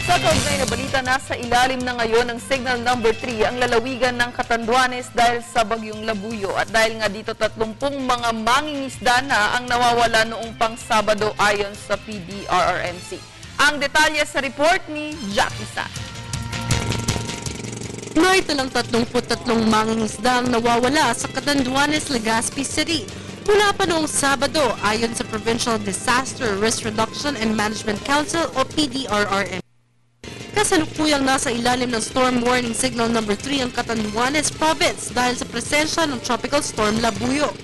Sa kaugnay na balita, nasa ilalim na ngayon ng Signal Number 3 ang lalawigan ng Catanduanes dahil sa bagyong Labuyo. At dahil nga dito 30 mga mangingisda na ang nawawala noong pang Sabado ayon sa PDRRMC. Ang detalye sa report ni Jackie Sa. Naitalang 33 mangingisda ang nawawala sa Catanduanes, Legazpi City mula pa noong Sabado ayon sa Provincial Disaster Risk Reduction and Management Council o PDRRM. Kasalukuyang nasa ilalim ng Storm Warning Signal Number 3 ang Catanduanes Province dahil sa presensya ng Tropical Storm Labuyo.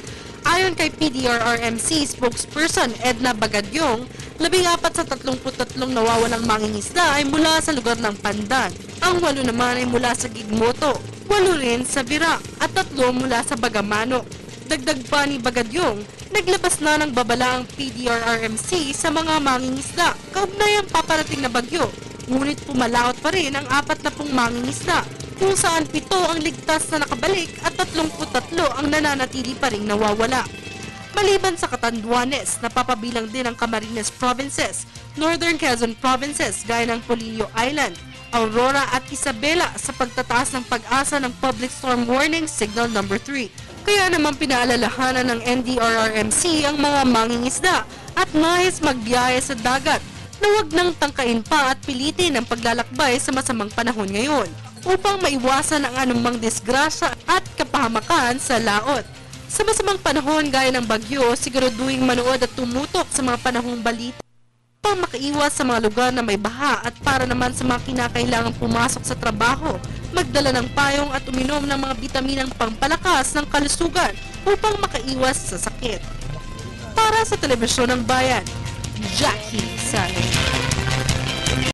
Ayon kay PDRRMC spokesperson Edna Bagadyong, 14 sa 33 nawawalang mangingisda ay mula sa lugar ng Pandan. Ang 8 naman ay mula sa Gigmoto, 8 rin sa Bira at 3 mula sa Bagamano. Dagdag pa ni Bagadyong, naglabas na ng babala ang PDRRMC sa mga mangingisda kaugnay ang paparating na bagyo. Ngunit pumalaot pa rin ang 40 mangingisda, kung saan 7 ang ligtas na nakabalik at 33 ang nananatili pa ring nawawala. Maliban sa Catanduanes, napapabilang din ang Camarines Provinces, Northern Quezon Provinces gaya ng Polillo Island, Aurora at Isabela sa pagtataas ng pag-asa ng Public Storm Warning Signal Number 3. Kaya naman pinaalalahanan ng NDRRMC ang mga mangingisda at nais magbiyahe sa dagat na huwag nang tangkain pa at pilitin ang paglalakbay sa masamang panahon ngayon upang maiwasan ang anumang disgrasya at kapahamakan sa laot. Sa masamang panahon gaya ng bagyo, siguraduhin manood at tumutok sa mga panahong balita upang makaiwas sa mga lugar na may baha at para naman sa mga kinakailangang pumasok sa trabaho, magdala ng payong at uminom ng mga bitaminang pampalakas ng kalusugan upang makaiwas sa sakit. Para sa Telebisyon ng Bayan, Jackie Sa.